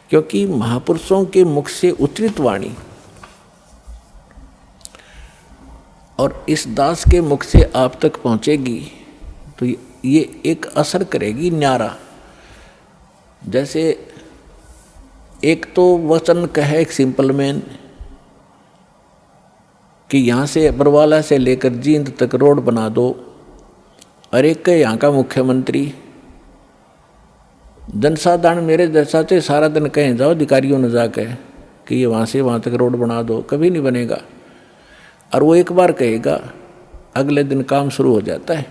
क्योंकि महापुरुषों के मुख से उच्चरित वाणी और इस दास के मुख से आप तक पहुंचेगी तो ये एक असर करेगी न्यारा। जैसे एक तो वचन कहे एक सिंपल मैन कि यहाँ से बरवाला से लेकर जींद तक रोड बना दो, और एक यहाँ का मुख्यमंत्री जनसाधारण मेरे जैसा से सारा दिन कहें जाओ अधिकारियों ने जाकर कि ये वहाँ से वहाँ तक रोड बना दो, कभी नहीं बनेगा। और वो एक बार कहेगा अगले दिन काम शुरू हो जाता है।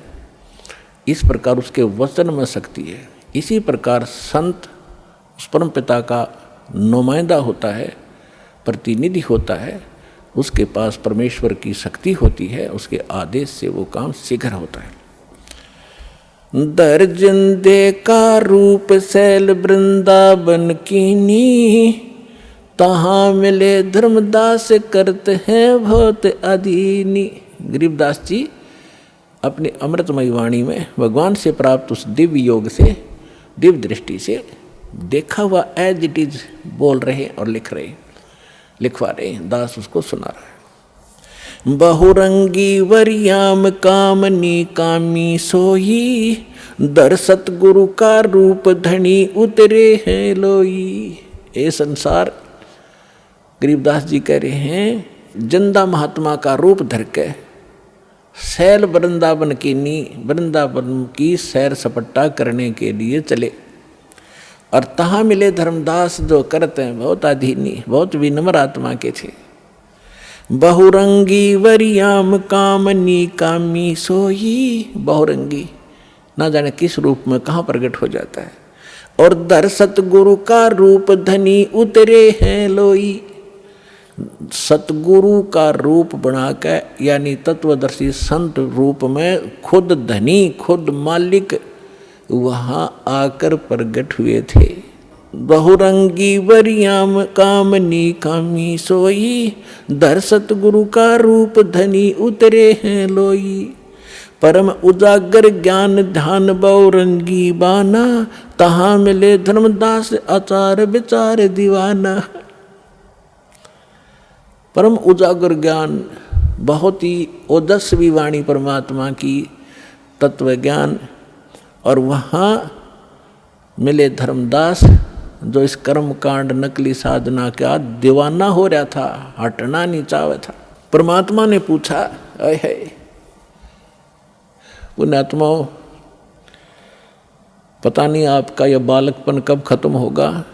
इस प्रकार उसके वचन में शक्ति है। इसी प्रकार संत उस परम पिता का नुमाइंदा होता है, प्रतिनिधि होता है, उसके पास परमेश्वर की शक्ति होती है, उसके आदेश से वो काम शीघ्र होता है। दर्जन दे का रूप शैल वृंदावन कीनी, तहाँ मिले धर्मदास करते हैं बहुत अधीनी। गरीबदास जी अपनी अमृतमयी वाणी में भगवान से प्राप्त उस दिव्य योग से, दिव्य दृष्टि से देखा हुआ एज इट इज बोल रहे और लिखवा रहे। दास उसको सुना रहा है। बहुरंगी वरियाम कामनी कामी सोई, दर सतगुरु का रूप धनी उतरे हैं लोई। ये संसार, गरीबदास जी कह रहे हैं, जिंदा महात्मा का रूप धर के शैल वृंदावन वृंदावन की सैर सपट्टा करने के लिए चले, और तहाँ मिले धर्मदास जो करते हैं बहुत अधीनी, बहुत विनम्र आत्मा के थे। बहुरंगी वरियाम कामनी कामी सोई, बहुरंगी ना जाने किस रूप में कहाँ प्रकट हो जाता है। और दर सतगुरु का रूप धनी उतरे हैं लोई, सतगुरु का रूप बनाकर यानी तत्वदर्शी संत रूप में खुद धनी, खुद मालिक वहाँ आकर प्रकट हुए थे। बहुरंगी वरियाम कामनी कामी सोई, दर सतगुरु का रूप धनी उतरे हैं लोई। परम उजागर ज्ञान ध्यान बहुरंगी बाना, तहाँ मिले धर्मदास आचार विचार दीवाना। परम उजागर ज्ञान, बहुत ही ओजस्वी वाणी परमात्मा की, तत्व ज्ञान, और वहाँ मिले धर्मदास जो इस कर्म कांड नकली साधना का दीवाना हो रहा था, हटना नहीं चाहता था। परमात्मा ने पूछा, अय है पुण्यात्माओं, पता नहीं आपका यह बालकपन कब खत्म होगा,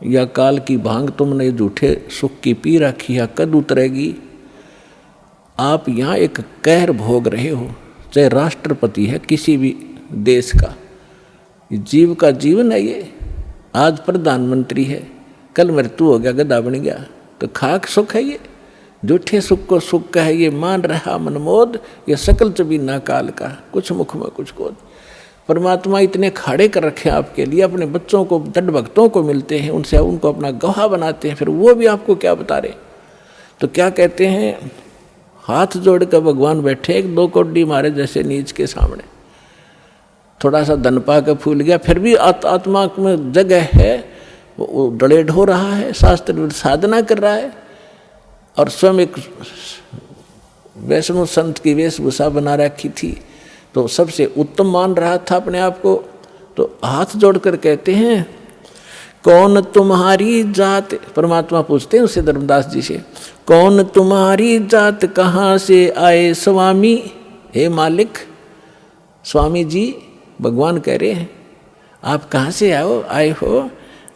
या काल की भांग तुमने झूठे सुख की पी रखी है कद उतरेगी। आप यहाँ एक कहर भोग रहे हो, चाहे राष्ट्रपति है किसी भी देश का, जीव का जीवन है ये। आज प्रधानमंत्री है, कल मृत्यु हो गया, गधा बन गया, तो खाक सुख है ये। झूठे सुख को सुख का है ये मान रहा मनमोद, ये सकल चबीना काल का, कुछ मुख में कुछ कोद। परमात्मा इतने खाड़े कर रखे हैं आपके लिए, अपने बच्चों को दृढ़ भक्तों को मिलते हैं, उनसे उनको अपना गवाह बनाते हैं, फिर वो भी आपको क्या बता रहे। तो क्या कहते हैं, हाथ जोड़ कर भगवान बैठे एक दो कोडी मारे जैसे नीच के सामने। थोड़ा सा धन पा के फूल गया, फिर भी आत्मा में जगह है, वो डलेड हो रहा है, शास्त्र साधना कर रहा है, और स्वयं एक वैष्णव संत की वेशभूषा बना रखी थी, तो सबसे उत्तम मान रहा था अपने आप को। तो हाथ जोड़कर कहते हैं, कौन तुम्हारी जात, परमात्मा पूछते हैं उससे धर्मदास जी से, कौन तुम्हारी जात कहाँ से आए स्वामी। हे मालिक, स्वामी जी भगवान कह रहे हैं, आप कहाँ से आए हो,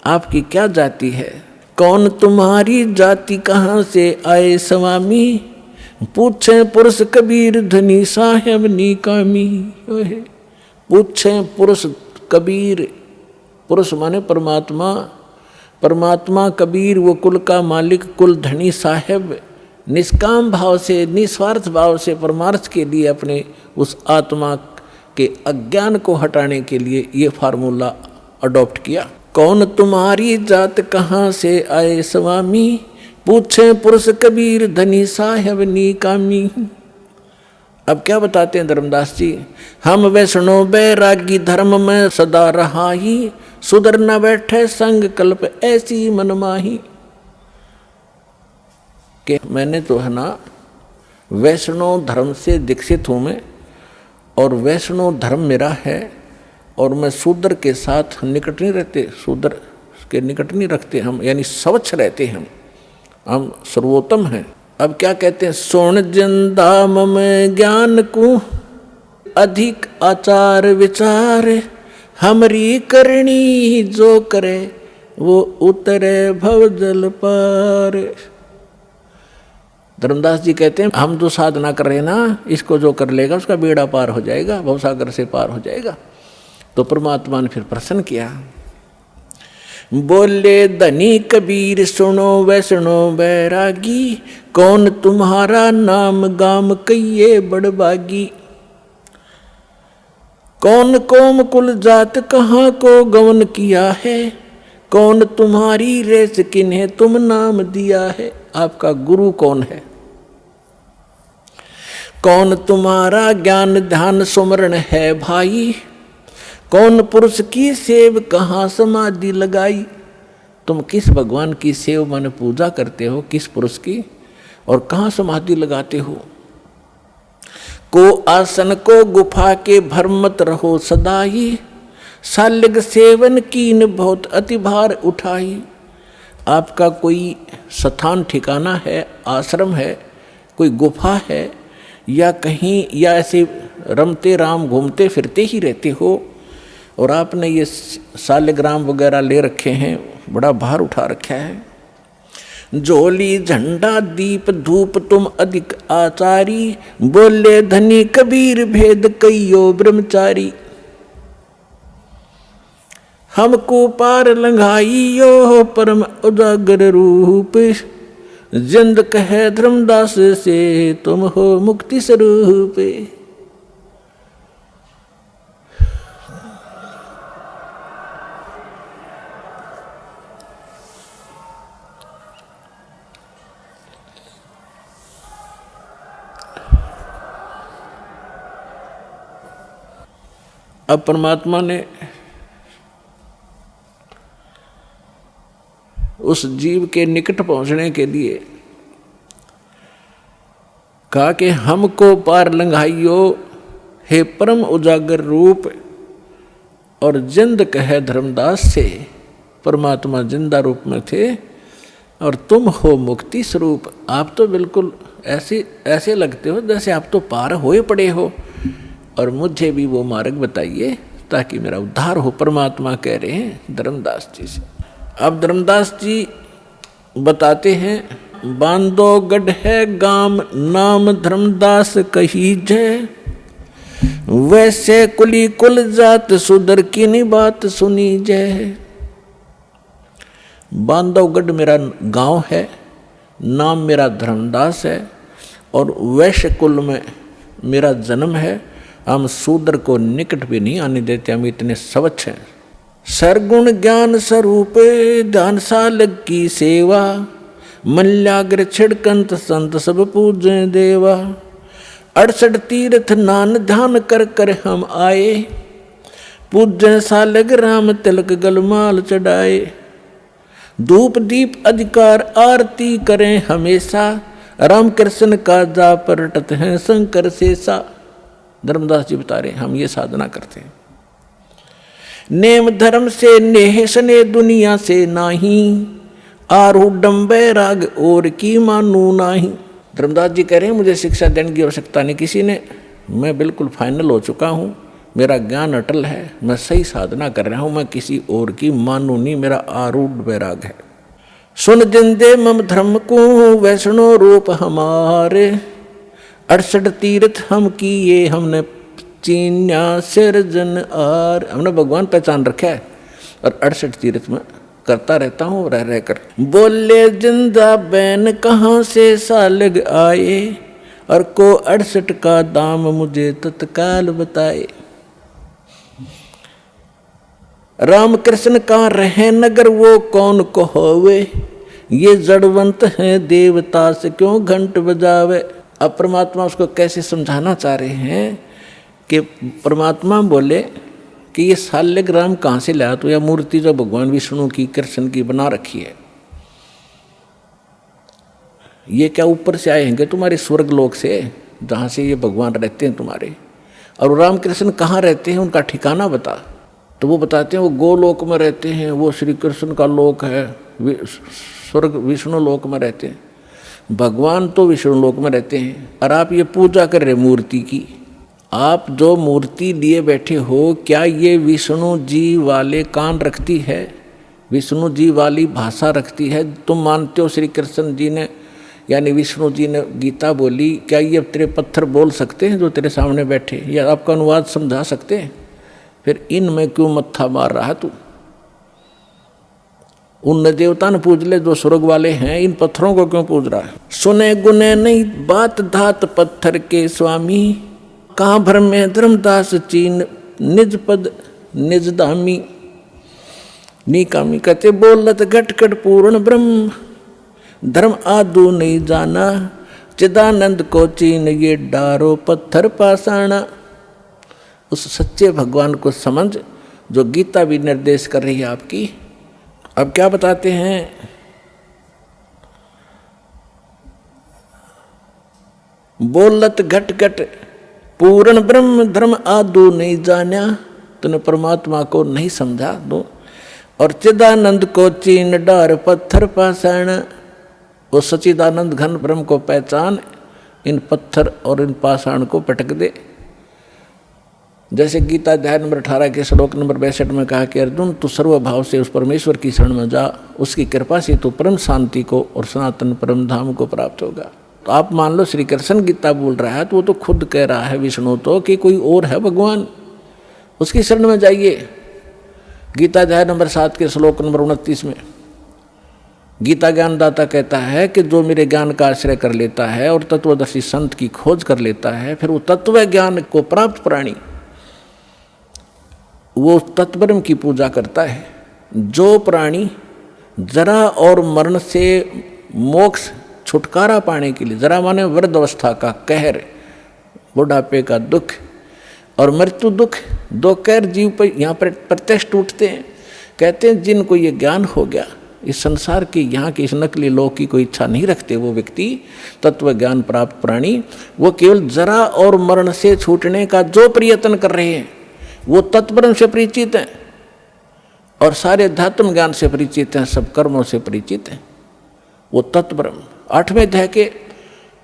आपकी क्या जाति है। कौन तुम्हारी जाति कहाँ से आए स्वामी, पूछे पुरुष कबीर धनी साहेब निकामी। पूछे पुरुष कबीर, पुरुष माने परमात्मा, परमात्मा कबीर वो कुल का मालिक, कुल धनी साहेब निष्काम भाव से, निस्वार्थ भाव से परमार्थ के लिए अपने उस आत्मा के अज्ञान को हटाने के लिए ये फार्मूला अडॉप्ट किया। कौन तुम्हारी जात कहाँ से आए स्वामी, पूछे पुरुष कबीर धनी साहेब निकामी। अब क्या बताते हैं धर्मदास जी, हम वैष्णो बैरागी धर्म में सदा रहा ही, सुधर न बैठे संग कल्प ऐसी मनमाही। कि मैंने तो है ना वैष्णव धर्म से दीक्षित हूँ मैं, और वैष्णव धर्म मेरा है, और मैं शूद्र के साथ निकट नहीं रहते, शूद्र के निकट नहीं रखते हम, यानी स्वच्छ रहते हैं हम सर्वोत्तम हैं। अब क्या कहते हैं, सोण जिंदाम में ज्ञान को अधिक आचार विचार, हमरी करनी जो करे वो उतरे भव जल पार। धर्मदास जी कहते हैं हम जो साधना कर रहे हैं ना, इसको जो कर लेगा उसका बेड़ा पार हो जाएगा, भवसागर से पार हो जाएगा। तो परमात्मा ने फिर प्रश्न किया, बोले धनी कबीर सुनो वैष्णो बैरागी, कौन तुम्हारा नाम गाम कहिए बड़बागी। कौन कौम कुल जात कहाँ को गवन किया है, कौन तुम्हारी रेस किन्हें तुम नाम दिया है। आपका गुरु कौन है, कौन तुम्हारा ज्ञान ध्यान सुमरण है भाई, कौन पुरुष की सेव कहाँ समाधि लगाई। तुम किस भगवान की सेव माने पूजा करते हो, किस पुरुष की, और कहाँ समाधि लगाते हो। को आसन को गुफा के भर मत रहो सदाई, सालिग सेवन कीन बहुत अति भार उठाई। आपका कोई स्थान ठिकाना है, आश्रम है, कोई गुफा है, या कहीं, या ऐसे रमते राम घूमते फिरते ही रहते हो, और आपने ये सालिग्राम वगैरह ले रखे हैं, बड़ा भार उठा रखा है। झोली झंडा दीप धूप तुम अधिक आचारी, बोले धनी कबीर भेद कइयो ब्रह्मचारी। हमको पार लंघाइयो परम उजागर रूप, जिंद कहे धर्मदास से तुम हो मुक्ति स्वरूप। अब परमात्मा ने उस जीव के निकट पहुंचने के लिए कहा कि हमको पार लंघाइयो हे परम उजागर रूप, और जिंद कहे धर्मदास से। परमात्मा जिंदा रूप में थे और तुम हो मुक्ति स्वरूप। आप तो बिल्कुल ऐसे लगते हो जैसे आप तो पार होए पड़े हो, और मुझे भी वो मार्ग बताइए ताकि मेरा उद्धार हो। परमात्मा कह रहे हैं धर्मदास जी से। अब धर्मदास जी बताते हैं, बांधोगढ़ है गाम नाम धर्मदास कही जय, वैसे कुली कुल जात सुधर की नी बात सुनी जय। बांधवगढ़ मेरा गांव है, नाम मेरा धर्मदास है, और वैश्य कुल में मेरा जन्म है। हम शूद्र को निकट भी नहीं आने देते, हम इतने स्वच्छ हैं। सरगुण ज्ञान स्वरूप ध्यान सालग की सेवा, मल्याग्र छिड़कंत संत सब पूजे देवा। 68 तीर्थ नान ध्यान कर कर हम आए, पूजे सालग राम तिलक गलमाल चढ़ाए। धूप दीप अधिकार आरती करें हमेशा, राम कृष्ण का जा परटत हैं शंकर शेषा। धर्मदास जी बता रहे हैं हम ये साधना करते हैं। नेम धर्म से नेह सने दुनिया से नाही, आरूढ़ बैराग और की मानू नाही। धर्मदास जी कह रहे हैं मुझे शिक्षा देने की आवश्यकता नहीं किसी ने, मैं बिल्कुल फाइनल हो चुका हूँ, मेरा ज्ञान अटल है, मैं सही साधना कर रहा हूँ, मैं किसी और की मानू नहीं, मेरा आरूढ़ बैराग है। सुन जिंदे मम धर्म को वैष्णो रूप हमारे, 68 तीर्थ हम किए हमने चीन्या सिरजन आर। हमने भगवान पहचान रखा है और 68 तीर्थ में करता रहता हूँ रह रहकर। बोले जिंदा बैन कहाँ से सालग आए, और को 68 का दाम मुझे तत्काल बताए। राम कृष्ण का रहे नगर वो कौन को होवे, ये जड़वंत है देवता से क्यों घंट बजावे। अब परमात्मा उसको कैसे समझाना चाह रहे हैं कि परमात्मा बोले कि ये शाल्यग्राम कहाँ से लाया तो, या मूर्ति जो भगवान विष्णु की कृष्ण की बना रखी है, ये क्या ऊपर से आए हैं तुम्हारे स्वर्ग लोक से जहाँ से ये भगवान रहते हैं तुम्हारे? और रामकृष्ण कहाँ रहते हैं, उनका ठिकाना बता। तो वो बताते हैं वो गोलोक में रहते हैं, वो श्री कृष्ण का लोक है, स्वर्ग विष्णु लोक में रहते हैं। भगवान तो विष्णु लोक में रहते हैं और आप ये पूजा कर रहे मूर्ति की। आप जो मूर्ति लिए बैठे हो, क्या ये विष्णु जी वाले कान रखती है, विष्णु जी वाली भाषा रखती है? तुम मानते हो श्री कृष्ण जी ने यानी विष्णु जी ने गीता बोली, क्या ये तेरे पत्थर बोल सकते हैं जो तेरे सामने बैठे, या आपका अनुवाद समझा सकते हैं? फिर इनमें क्यों मत्था मार रहा है तू? उन देवता ने पूज ले जो स्वर्ग वाले हैं, इन पत्थरों को क्यों पूज रहा है? सुने गुने नहीं बात धात पत्थर के स्वामी, कहाँ भर में धर्मदास चीन निज पद निज धामी। निकामी कहते बोलत घटकट पूर्ण ब्रह्म, धर्म आदू नहीं जाना, चिदानंद को चीन ये डारो पत्थर पाषाणा। उस सच्चे भगवान को समझ जो गीता भी निर्देश कर रही है आपकी। अब क्या बताते हैं? बोलत घट घट पूर्ण ब्रह्म, धर्म आदू नहीं जाना, तूने परमात्मा को नहीं समझा दो। और चिदानंद को चीन डार पत्थर पाषाण, वो सच्चिदानंद घन ब्रह्म को पहचान, इन पत्थर और इन पाषाण को पटक दे। जैसे गीता अध्याय नंबर 18 के श्लोक नंबर 62 में कहा कि अर्जुन तू सर्वभाव से उस परमेश्वर की शरण में जा, उसकी कृपा से तू परम शांति को और सनातन परम धाम को प्राप्त होगा। तो आप मान लो श्री कृष्ण गीता बोल रहा है तो वो तो खुद कह रहा है विष्णु तो कि कोई और है भगवान, उसकी शरण में जाइए। गीता अध्याय नंबर 7 के श्लोक नंबर 29 में गीता ज्ञानदाता कहता है कि जो मेरे ज्ञान का आश्रय कर लेता है और तत्वदर्शी संत की खोज कर लेता है, फिर वो तत्व ज्ञान को प्राप्त प्राणी वो तत्ब्रह्म की पूजा करता है। जो प्राणी जरा और मरण से मोक्ष छुटकारा पाने के लिए, जरा माने वृद्ध अवस्था का कहर, बुढ़ापे का दुख और मृत्यु दुख, दो कहर जीव पर यहाँ पर प्रत्यक्ष टूटते हैं। कहते हैं जिनको ये ज्ञान हो गया, इस संसार की यहाँ की इस नकली लोक की कोई इच्छा नहीं रखते वो व्यक्ति, तत्व ज्ञान प्राप्त प्राणी, वो केवल जरा और मरण से छूटने का जो प्रयत्न कर रहे हैं वो तत्ब्रह्म से परिचित हैं और सारे अध्यात्म ज्ञान से परिचित हैं, सब कर्मों से परिचित हैं। वो तत्ब्रह्म 8वें अध्याय के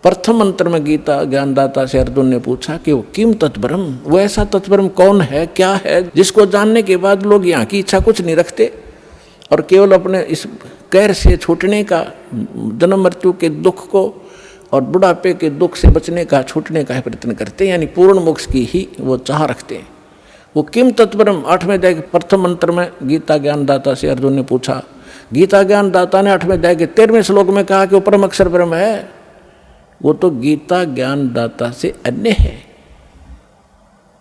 प्रथम मंत्र में गीता ज्ञानदाता से अर्जुन ने पूछा कि वो किम तत्ब्रह्म, वो ऐसा तत्ब्रह्म कौन है, क्या है, जिसको जानने के बाद लोग यहाँ की इच्छा कुछ नहीं रखते और केवल अपने इस कहर से छूटने का, जन्म मृत्यु के दुख को और बुढ़ापे के दुख से बचने का, छूटने का प्रयत्न करते हैं, यानी पूर्ण मोक्ष की ही वो चाह रखते हैं। वो किम तत्ब्रह्म 8वें अध्याय के प्रथम मंत्र में गीता ज्ञानदाता से अर्जुन ने पूछा। गीता ज्ञानदाता ने 8वें अध्याय के 13वें श्लोक में कहा कि वो परम अक्षर ब्रह्म है। वो तो गीता ज्ञानदाता से अन्य है।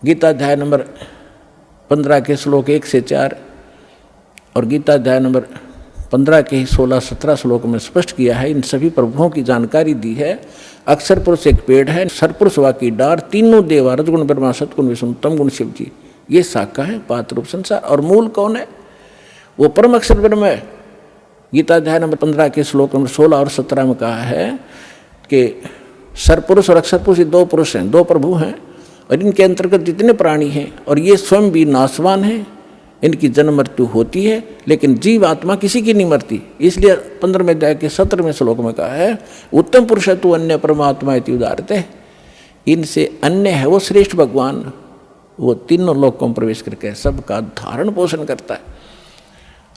गीता अध्याय नंबर 15 के श्लोक 1 से 4 और गीता अध्याय नंबर 15 के 16-17 श्लोक में स्पष्ट किया है, इन सभी प्रभुओं की जानकारी दी है। अक्षर पुरुष एक पेड़ है, सरपुरुष वा की डार, तीनों देवा रजगुण ब्रह्मा सतगुण विष्णु तम गुण शिव जी, ये शाखा है, पात्र रूप संसार। और मूल कौन है? वो परम अक्षर ब्रह्म है। गीता अध्याय नंबर 15 के श्लोक नंबर 16 और 17 में कहा है कि सरपुरुष और अक्षर पुरुष दो पुरुष हैं, दो प्रभु हैं और इनके अंतर्गत जितने प्राणी हैं और ये स्वयं भी नाशवान हैं, इनकी जन्म मृत्यु होती है, लेकिन जीव आत्मा किसी की नहीं मरती। इसलिए 15वें अध्याय के 17वें श्लोक में कहा है उत्तम पुरुष तु अन्य परमात्मा इति उदाहरते, इनसे अन्य है वो श्रेष्ठ भगवान, वो तीनों लोकों में प्रवेश करके सबका धारण पोषण करता है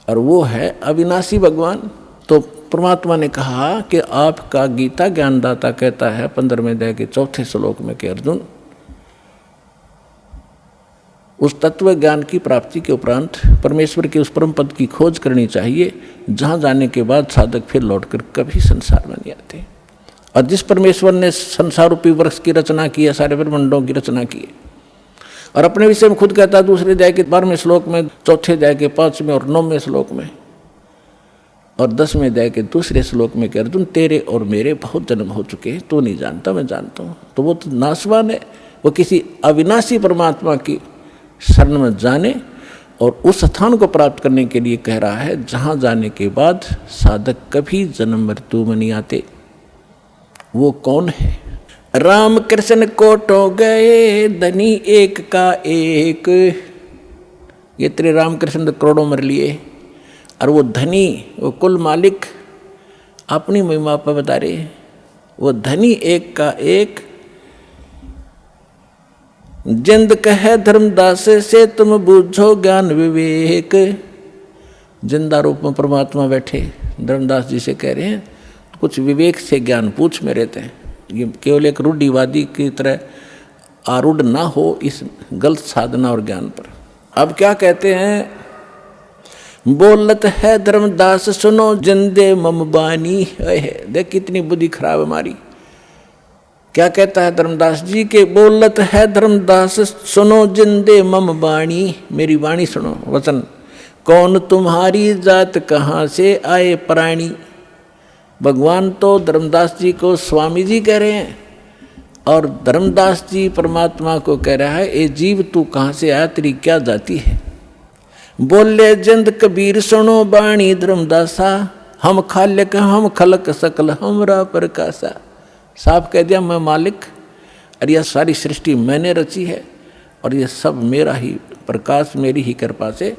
और वो है अविनाशी भगवान। तो परमात्मा ने कहा कि आपका गीता ज्ञानदाता कहता है 15वें अध्याय के 4थे श्लोक में कि अर्जुन, उस तत्व ज्ञान की प्राप्ति के उपरांत परमेश्वर के उस परम पद की खोज करनी चाहिए, जहाँ जाने के बाद साधक फिर लौटकर कभी संसार में नहीं आते। और जिस परमेश्वर ने संसार रूपी वृक्ष की रचना की है, सारे ब्रह्मांडों की रचना की है, और अपने विषय में खुद कहता है दूसरे अध्याय के 12वें श्लोक में, चौथे अध्याय के 5वें और 9वें श्लोक में और 10वें अध्याय के दूसरे श्लोक में कह अर्जुन तेरे और मेरे बहुत जन्म हो चुके हैं, तू नहीं जानता मैं जानता हूँ। तो वो तो नाशवान है, वो किसी अविनाशी परमात्मा की शरण में जाने और उस स्थान को प्राप्त करने के लिए कह रहा है जहाँ जाने के बाद साधक कभी जन्म मृत्यु में नहीं आते। वो कौन है? राम कृष्ण कोटो गए धनी एक का एक। ये तेरे राम कृष्ण तो करोड़ों मर लिए, और वो धनी, वो कुल मालिक अपनी महिमा पर बता रहे, वो धनी एक का एक। जिंद कहे धर्मदास से तुम बूझो ज्ञान विवेक। जिंदा रूप में परमात्मा बैठे धर्मदास जी से कह रहे हैं कुछ विवेक से ज्ञान पूछ मेरे ते। ये केवल एक रूढ़िवादी की तरह आरूढ़ ना हो इस गलत साधना और ज्ञान पर। अब क्या कहते हैं? बोलत है धर्मदास सुनो जिंदे मम बानी। देख कितनी बुद्धि खराब हमारी। क्या कहता है धर्मदास जी के? बोलत है धर्मदास सुनो जिंदे मम बाणी। मेरी वाणी सुनो, वचन। कौन तुम्हारी जात कहाँ से आए प्राणी। भगवान तो धर्मदास जी को स्वामी जी कह रहे हैं और धर्मदास जी परमात्मा को कह रहा है ए जीव तू कहाँ से आया, तेरी क्या जाति है। बोले जिंद कबीर सुनो बाणी धर्मदासा। हम खालिक हम खलक सकल हमरा प्रकाशा। साफ कह दिया मैं मालिक और यह सारी सृष्टि मैंने रची है और यह सब मेरा ही प्रकाश, मेरी ही कृपा से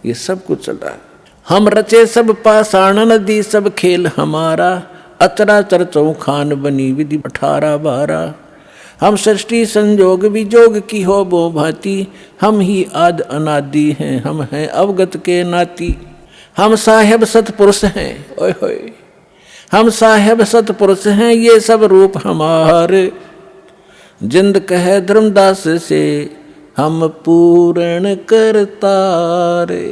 ये सब कुछ चल रहा है। हम रचे सब पाषाण नदी सब खेल हमारा। अचराचर चौखान बनी विधि 18-12। हम सृष्टि संजोग विजोग की हो बो भांति। हम ही आद अनादि हैं, हम हैं अवगत के नाती। हम साहेब सतपुरुष हैं, ओए होए हम साहेब सतपुरुष हैं, ये सब रूप हमारे। जिंद कहे धर्मदास से हम पूर्ण करतारे।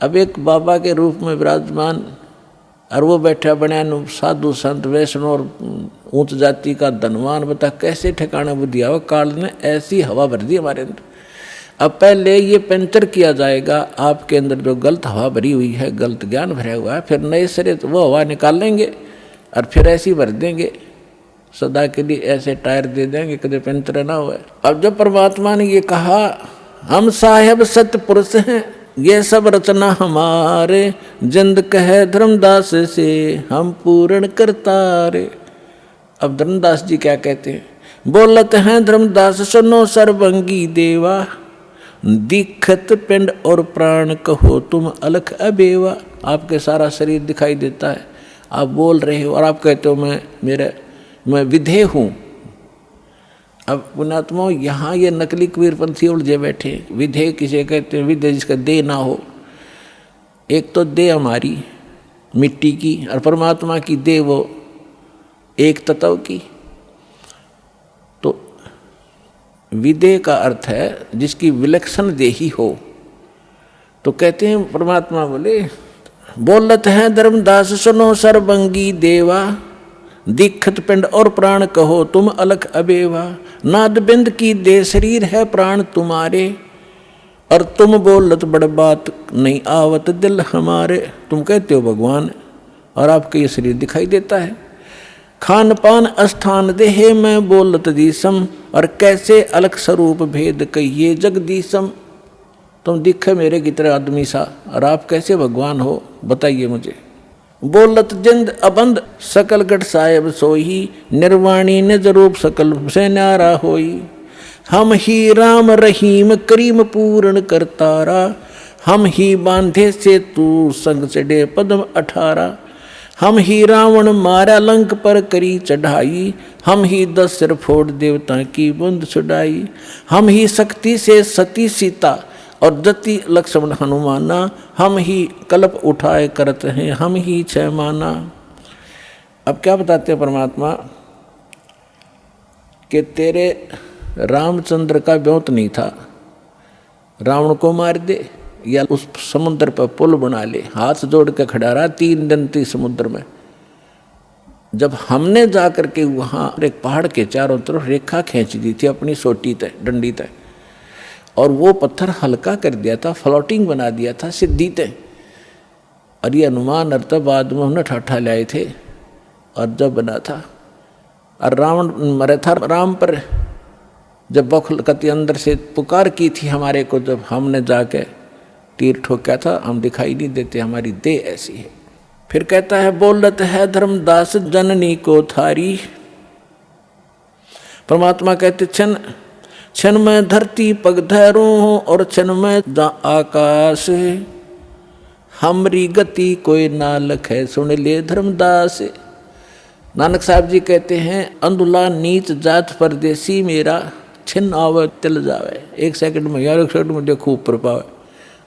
अब एक बाबा के रूप में विराजमान और वो बैठा बनिया साधु संत वैष्णव और ऊंच जाति का धनवान। बता कैसे ठिकाना बुद्धि आओ। काल ने ऐसी हवा भर दी हमारे अंदर। अब पहले ये पंचर किया जाएगा आपके अंदर जो गलत हवा भरी हुई है, गलत ज्ञान भरा हुआ है, फिर नए सिरे तो वो हवा निकाल लेंगे और फिर ऐसी भर देंगे सदा के लिए, ऐसे टायर दे देंगे कभी पंचर ना हुआ। अब जब परमात्मा ने ये कहा हम साहेब सत्य पुरुष हैं, ये सब रचना हमारे। जिंद कहे धर्मदास से हम पूर्ण करतारे। अब धर्मदास जी क्या कहते हैं? बोलत हैं धर्मदास सुनो सर्वंगी देवा। दिखत पिंड और प्राण कहो तुम अलख अबेवा। आपके सारा शरीर दिखाई देता है, आप बोल रहे हो और आप कहते हो मैं विधेय हूँ। अब पुणात्मा यहाँ ये नकली कबीरपंथी उलझे बैठे। विधेय किसे कहते हैं? विधेय जिसका देह ना हो। एक तो देह हमारी मिट्टी की और परमात्मा की देह वो एक तत्व की। तो विधेय का अर्थ है जिसकी विलक्षण देही हो। तो कहते हैं परमात्मा बोले बोलत है धर्मदास सुनो सर्वंगी देवा। दिखत पिंड और प्राण कहो तुम अलख अबेवा। नाद बिंद की दे शरीर है प्राण तुम्हारे। और तुम बोलत बड़ बात नहीं आवत दिल हमारे। तुम कहते हो भगवान और आपके ये शरीर दिखाई देता है। खान पान अस्थान देहे मैं बोलत दीसम। और कैसे अलग स्वरूप भेद कहिए जगदीशम। तुम दिखे मेरे की तरह आदमी सा और आप कैसे भगवान हो बताइए मुझे। बोलत जिंद अबंद सकल गढ़ साहेब सोही। निर्वाणी निज रूप सकल से न्यारा होई। हम ही राम रहीम करीम पूर्ण करतारा। हम ही बांधे से तू संग चढ़े पद्म 18। हम ही रावण मारा लंक पर करी चढ़ाई। हम ही 10 सिर फोड़ देवता की बूंद छुड़ाई। हम ही शक्ति से सती सीता और जति लक्ष्मण हनुमाना। हम ही कल्प उठाए करते हैं हम ही 6 माना। अब क्या बताते हैं परमात्मा कि तेरे रामचंद्र का ब्योत नहीं था, रावण को मार दे या उस समुद्र पर पुल बना ले। हाथ जोड़ के खड़ा रहा 3 दिन थी समुद्र में। जब हमने जाकर के वहाँ एक पहाड़ के चारों तरफ रेखा खींच दी थी अपनी सोटी तय डंडी तय, और वो पत्थर हल्का कर दिया था, फ्लोटिंग बना दिया था सिद्धि तय, और ये हनुमान और तब बाद में उन्हें ठाठा लाए थे और जब बना था। और रावण मरे था राम पर, जब बखुल कति अंदर से पुकार की थी हमारे को, जब हमने जाके तीर ठोका था, हम दिखाई नहीं देते, हमारी देह ऐसी है। फिर कहता है बोलत है धर्मदास जननी को थारी। परमात्मा कहते क्षण क्षण में धरती पग धरूं और क्षण में आकाश, हमरी गति कोई ना लखे सुन ले धर्मदास। नानक साहब जी कहते हैं अंधुला नीच जात परदेसी मेरा, छिन आवे तिल जावे। 1 सेकंड में यार 1 सेकंड में देखो ऊपर पावे,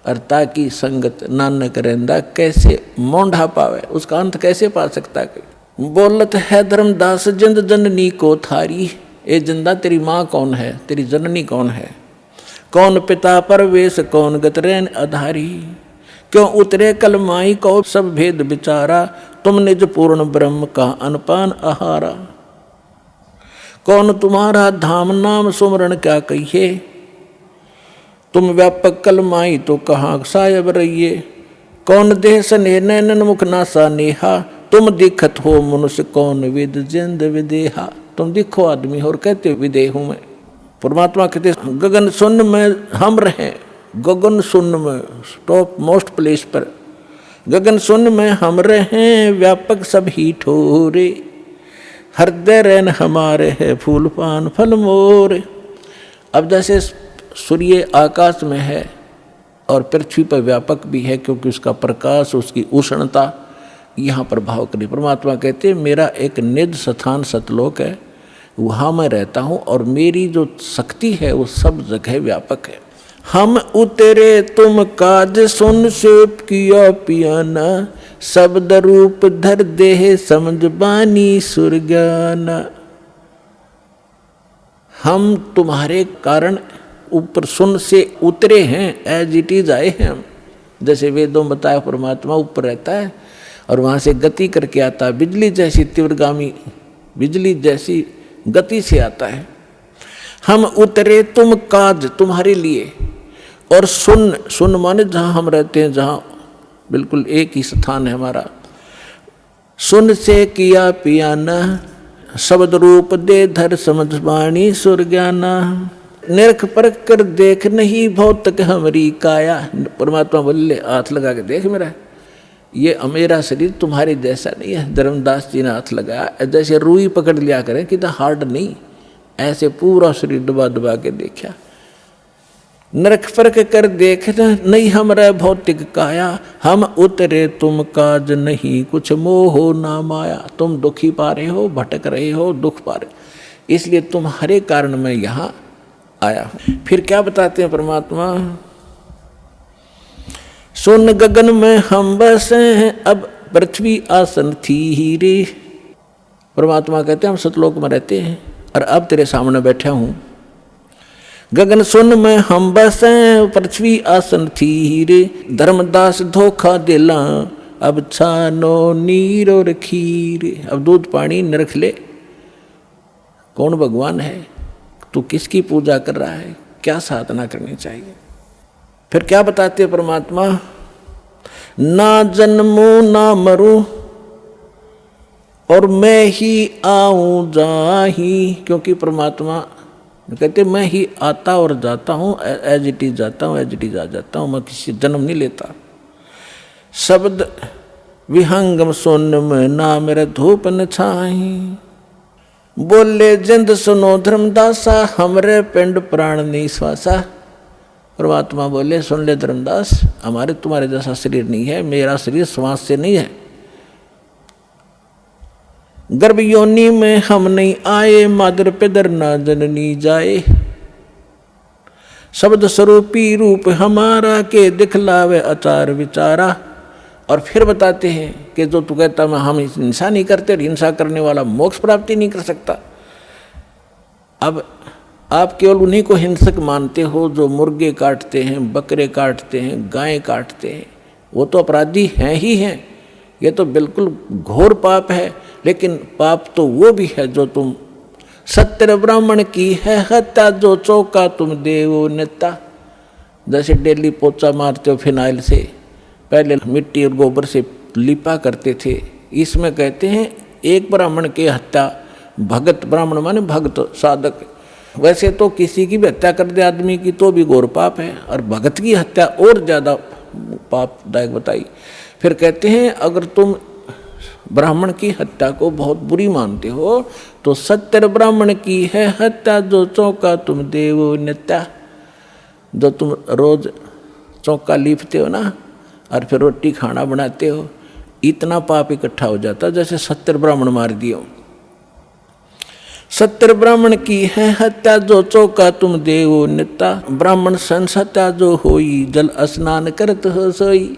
और ताकि संगत नानक रहंदा कैसे मोंढा पावे, उसका अंत कैसे पा सकता है। बोलत है धर्मदास जिंद जननी को थारी। ए जिंदा तेरी माँ कौन है, तेरी जननी कौन है। कौन पिता परवेश कौन गतरैन आधारी, क्यों उतरे कलमाई को सब भेद विचारा, तुम निज पूर्ण ब्रह्म का अनपान आहारा। कौन तुम्हारा धाम नाम सुमरण क्या कहिए, तुम व्यापक कलमाई तो कहाँ सायब रहिए। कौन देह स्नेह नैनन मुख नासा नेहा, तुम दिखत हो मनुष्य कौन विद जिंद विदेहा। तुम दिखो आदमी और कहते विदेह हूँ मैं। परमात्मा कहते गगन सुन्न में हम रहें, गगन सुन्न में टॉप मोस्ट प्लेस पर, गगन सुन्न में हम रहें व्यापक सभी ठोरे, हृदय रैन हमारे है फूल पान फल मोरे। अब जैसे सूर्य आकाश में है और पृथ्वी पर व्यापक भी है, क्योंकि उसका प्रकाश उसकी उष्णता यहाँ प्रभाव करी। परमात्मा कहते मेरा एक निज स्थान सतलोक है, वहाँ मैं रहता हूँ और मेरी जो शक्ति है वो सब जगह व्यापक है। हम उतरे तुम काज सुन से किया पियाना, शब्द रूप धर देह समझ बानी सुरगाना। हम तुम्हारे कारण ऊपर सुन से उतरे हैं, एज इट इज आए हैं हम। जैसे वेदों में बताया परमात्मा ऊपर रहता है और वहाँ से गति करके आता है, बिजली जैसी तीव्रगामी बिजली जैसी गति से आता है। हम उतरे तुम काज तुम्हारे लिए, और सुन सुन माने जहाँ हम रहते हैं, जहाँ बिल्कुल एक ही स्थान है हमारा। सुन से किया पियाना, शब्द रूप दे धर समझ बाणी सुरगाना। निरख परख कर देख नहीं भौतक हमारी काया। परमात्मा बोले हाथ लगा के देख मेरा, ये मेरा शरीर तुम्हारे जैसा नहीं है। धर्मदास जी ने हाथ लगाया, जैसे रुई पकड़ लिया करें कि हार्ड नहीं, ऐसे पूरा शरीर दबा दबा के देखा। नरक परख कर देखना नहीं हमरा भौतिक काया, हम उतरे तुम काज नहीं कुछ मोह ना माया। तुम दुखी पा रहे हो, भटक रहे हो, दुख पा रहे, इसलिए तुम्हारे कारण मैं यहाँ आया हूँ। फिर क्या बताते हैं परमात्मा, सुन गगन में हम बसे हैं अब पृथ्वी आसन थी ही रे। परमात्मा कहते हैं हम सतलोक में रहते हैं और अब तेरे सामने बैठा हूँ। गगन सुन में हम बसे पृथ्वी आसन थी ही रे, धर्मदास धोखा दिला अब छानो नीर और खीर। अब दूध पानी न रख ले, कौन भगवान है, तू किसकी पूजा कर रहा है, क्या साधना करनी चाहिए। फिर क्या बताते हैं परमात्मा, ना जन्मूं ना मरूं और मैं ही आऊं जाही। क्योंकि परमात्मा कहते मैं ही आता और जाता हूँ, एज इट इज जाता हूँ, एज इट इज आ जाता हूँ, मैं किसी जन्म नहीं लेता। शब्द विहंगम सुन में ना मेरा धूप न छाही। बोले जिंद सुनो धर्मदासा हमरे पिंड प्राण निश्वासा। परमात्मा बोले सुन ले धर्मदास, हमारे तुम्हारे जैसा शरीर नहीं है, मेरा शरीर श्वास से नहीं है। गर्भ योनि में हम नहीं आए, मादर पिदर ना जननी जाए। शब्द स्वरूपी रूप हमारा के दिखलावे आचार विचारा। और फिर बताते हैं कि जो तू कहता मैं हम हिंसा नहीं करते, हिंसा करने वाला मोक्ष प्राप्ति नहीं कर सकता। अब आप केवल उन्हीं को हिंसक मानते हो जो मुर्गे काटते हैं, बकरे काटते हैं, गायें काटते हैं, वो तो अपराधी हैं ही हैं, ये तो बिल्कुल घोर पाप है। लेकिन पाप तो वो भी है जो तुम सत्य ब्राह्मण की है हत्या, जो चौका तुम देवो नेता। जैसे डेली पोचा मारते हो फिनाइल से, पहले मिट्टी और गोबर से लिपा करते थे। इसमें कहते हैं एक ब्राह्मण की हत्या, भगत ब्राह्मण माने भक्त साधक, वैसे तो किसी की भी हत्या कर दे आदमी की तो भी घोर पाप है, और भगत की हत्या और ज़्यादा पापदायक बताई। फिर कहते हैं अगर तुम ब्राह्मण की हत्या को बहुत बुरी मानते हो तो 70 ब्राह्मण की है हत्या, जो चौका तुम देवो नित्या। जो तुम रोज चौका लीपते हो ना और फिर रोटी खाना बनाते हो, इतना पाप इकट्ठा हो जाता जैसे 70 ब्राह्मण मार दियो। 70 ब्राह्मण की है हत्या, जो चौका तुम देवो नित्या। ब्राह्मण संस हत्या जो होई, जल स्नान करत हो सोई।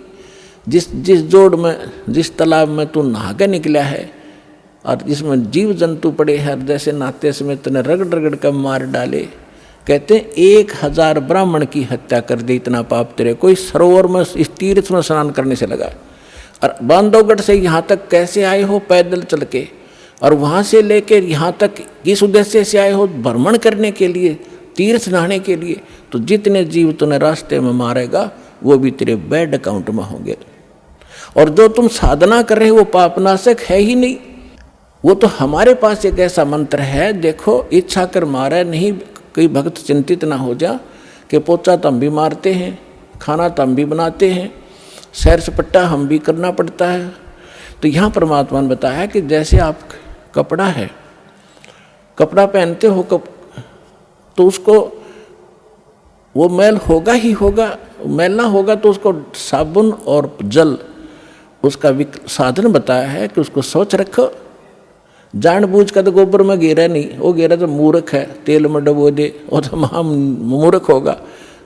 जिस जोड़ में, जिस तालाब में तू नहा के निकला है और जिसमें जीव जंतु पड़े हैं, जैसे नाते समय तूने रगड़ रगड़ कर मार डाले, कहते हैं 1000 ब्राह्मण की हत्या कर दे, इतना पाप तेरे कोई सरोवर में इस तीर्थ में स्नान करने से लगा। और बांधवगढ़ से यहाँ तक कैसे आए हो? पैदल चल के, और वहाँ से लेकर यहाँ तक किस उद्देश्य से आए हो? भ्रमण करने के लिए, तीर्थ नहाने के लिए। तो जितने जीव तूने रास्ते में मारेगा वो भी तेरे बैड अकाउंट में होंगे। और जो तुम साधना कर रहे हो वो पापनाशक है ही नहीं। वो तो हमारे पास एक ऐसा मंत्र है, देखो इच्छा कर मारे नहीं, कोई भक्त चिंतित ना हो जा कि पोचा तो हम भी मारते हैं, खाना तो हम भी बनाते हैं, सैर सपट्टा हम भी करना पड़ता है। तो यहाँ परमात्मा ने बताया कि जैसे आप कपड़ा है, कपड़ा पहनते हो तो उसको वो मैल होगा ही होगा, मैल ना होगा तो उसको साबुन और जल उसका साधन बताया है कि उसको स्वच्छ रखो। जानबूझ कर तो गोबर में गिरा नहीं, वो गिरा तो मूर्ख है, तेल में डबो दे, वो तो महा मूर्ख होगा।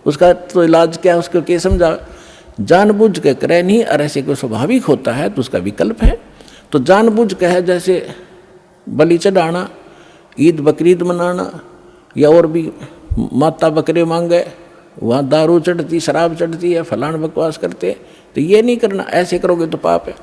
उसका तो इलाज क्या, उसको क्या समझा? जानबूझ के करे नहीं, और ऐसे कोई स्वाभाविक होता है तो उसका विकल्प है। तो जानबूझ के है जैसे बलि चढ़ाना, ईद बकरीद मनाना, या और भी माता बकरे मांगे, वहाँ दारू चढ़ती, शराब चढ़ती है, फलान बकवास करते, तो ये नहीं करना। ऐसे करोगे तो पाप है।